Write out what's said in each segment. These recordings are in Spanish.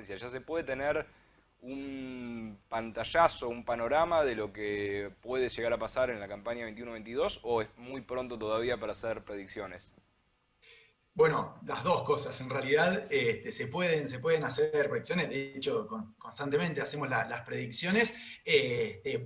¿Ya se puede tener un pantallazo, un panorama de lo que puede llegar a pasar en la campaña 21-22 o es muy pronto todavía para hacer predicciones? Bueno, las dos cosas. En realidad se pueden hacer predicciones. De hecho, constantemente hacemos las predicciones.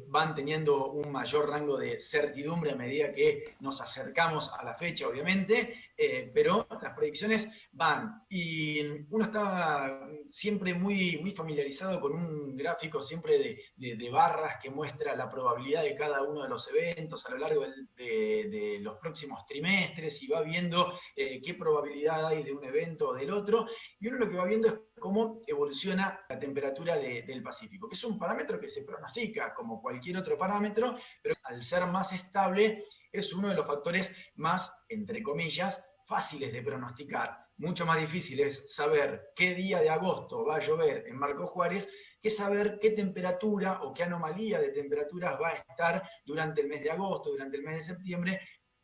Van teniendo un mayor rango de certidumbre a medida que nos acercamos a la fecha, obviamente. Pero las predicciones van. Y uno está siempre muy familiarizado con un gráfico siempre de barras que muestra la probabilidad de cada uno de los eventos a lo largo de los próximos trimestres y va viendo qué probabilidad hay de un evento o del otro, y uno lo que va viendo es cómo evoluciona la temperatura del Pacífico, que es un parámetro que se pronostica como cualquier otro parámetro, pero al ser más estable es uno de los factores más, entre comillas, fáciles de pronosticar. Mucho más difícil es saber qué día de agosto va a llover en Marco Juárez que saber qué temperatura o qué anomalía de temperaturas va a estar durante el mes de agosto, durante el mes de septiembre,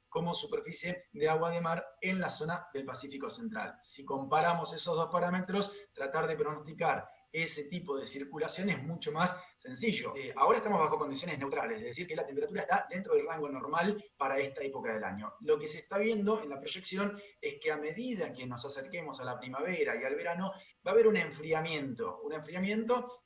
como superficie de agua de mar en la zona del Pacífico Central. Si comparamos esos dos parámetros, tratar de pronosticar ese tipo de circulación es mucho más sencillo. Ahora estamos bajo condiciones neutrales, es decir, que la temperatura está dentro del rango normal para esta época del año. Lo que se está viendo en la proyección es que a medida que nos acerquemos a la primavera y al verano, va a haber un enfriamiento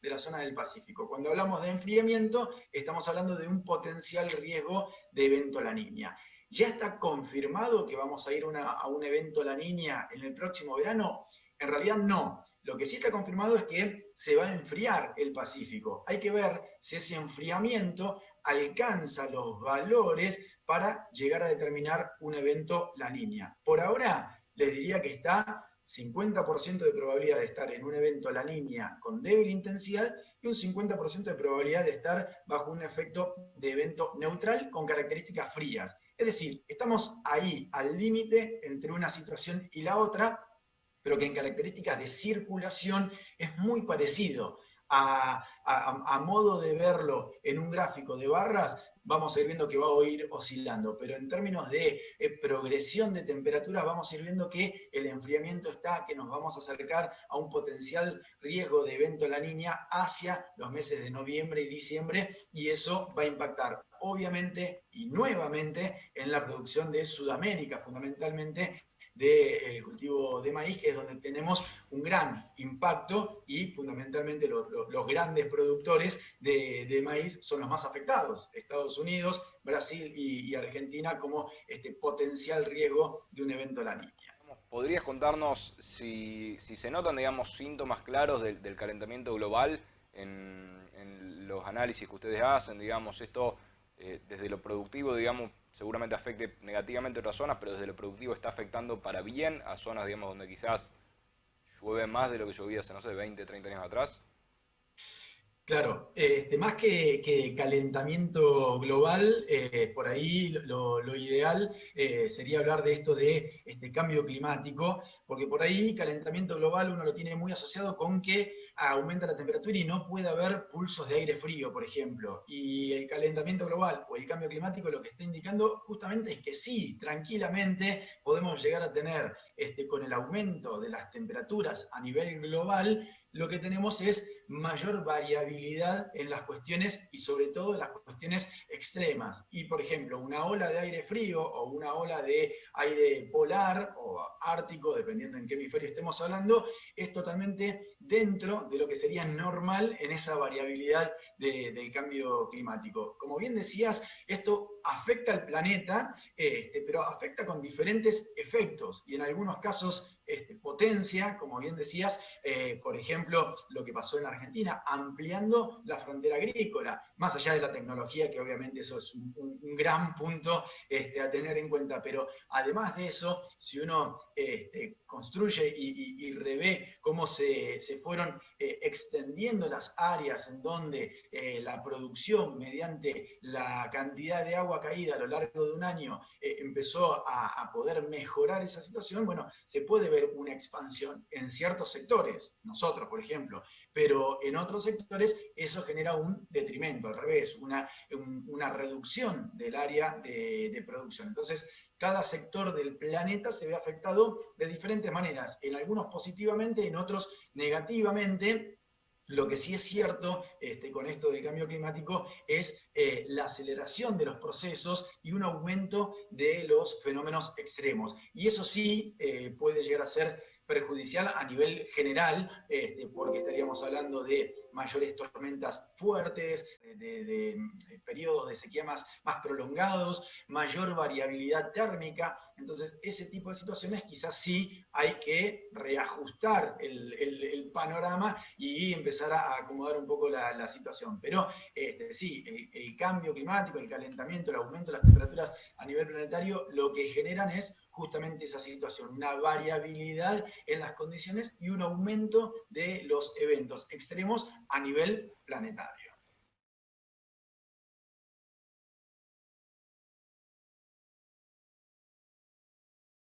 de la zona del Pacífico. Cuando hablamos de enfriamiento, estamos hablando de un potencial riesgo de evento La Niña. ¿Ya está confirmado que vamos a ir a un evento La Niña en el próximo verano? En realidad no. Lo que sí está confirmado es que se va a enfriar el Pacífico. Hay que ver si ese enfriamiento alcanza los valores para llegar a determinar un evento La Niña. Por ahora les diría que está 50% de probabilidad de estar en un evento La Niña con débil intensidad y un 50% de probabilidad de estar bajo un efecto de evento neutral con características frías. Es decir, estamos ahí al límite entre una situación y la otra, pero que en características de circulación es muy parecido. A modo de verlo en un gráfico de barras, vamos a ir viendo que va a ir oscilando, pero en términos de progresión de temperaturas vamos a ir viendo que el enfriamiento está, que nos vamos a acercar a un potencial riesgo de evento La Niña hacia los meses de noviembre y diciembre, y eso va a impactar obviamente y nuevamente en la producción de Sudamérica, fundamentalmente del cultivo de maíz, que es donde tenemos un gran impacto y fundamentalmente los grandes productores de maíz son los más afectados, Estados Unidos, Brasil y Argentina, como este potencial riesgo de un evento La Niña. ¿Podrías contarnos si se notan, digamos, síntomas claros del calentamiento global en los análisis que ustedes hacen? Digamos, esto desde lo productivo, digamos, seguramente afecte negativamente a otras zonas, pero desde lo productivo está afectando para bien a zonas, digamos, donde quizás llueve más de lo que llovía hace, no sé, 20, 30 años atrás. Claro, más que calentamiento global, por ahí lo ideal sería hablar de esto de cambio climático, porque por ahí calentamiento global uno lo tiene muy asociado con que aumenta la temperatura y no puede haber pulsos de aire frío, por ejemplo. Y el calentamiento global o el cambio climático lo que está indicando justamente es que sí, tranquilamente podemos llegar a tener, con el aumento de las temperaturas a nivel global, lo que tenemos es mayor variabilidad en las cuestiones y sobre todo en las cuestiones extremas. Y por ejemplo, una ola de aire frío o una ola de aire polar o ártico, dependiendo en qué hemisferio estemos hablando, es totalmente dentro de lo que sería normal en esa variabilidad del cambio climático. Como bien decías, esto afecta al planeta, pero afecta con diferentes efectos y en algunos casos potencia, como bien decías, por ejemplo, lo que pasó en Argentina, ampliando la frontera agrícola, más allá de la tecnología, que obviamente eso es un gran punto a tener en cuenta, pero además de eso, si uno construye y revé cómo se fueron extendiendo las áreas en donde la producción mediante la cantidad de agua caída a lo largo de un año empezó a poder mejorar esa situación, bueno, se puede ver una expansión en ciertos sectores, nosotros, por ejemplo, pero en otros sectores eso genera un detrimento, al revés, una reducción del área de producción. Entonces, cada sector del planeta se ve afectado de diferentes maneras, en algunos positivamente, en otros negativamente. Lo que sí es cierto con esto del cambio climático es la aceleración de los procesos y un aumento de los fenómenos extremos. Y eso sí puede llegar a ser perjudicial a nivel general, porque estaríamos hablando de mayores tormentas fuertes, de periodos de sequía más prolongados, mayor variabilidad térmica. Entonces, ese tipo de situaciones quizás sí hay que reajustar el panorama y empezar a acomodar un poco la situación. Pero sí, el cambio climático, el calentamiento, el aumento de las temperaturas a nivel planetario, lo que generan es justamente esa situación, una variabilidad en las condiciones y un aumento de los eventos extremos a nivel planetario.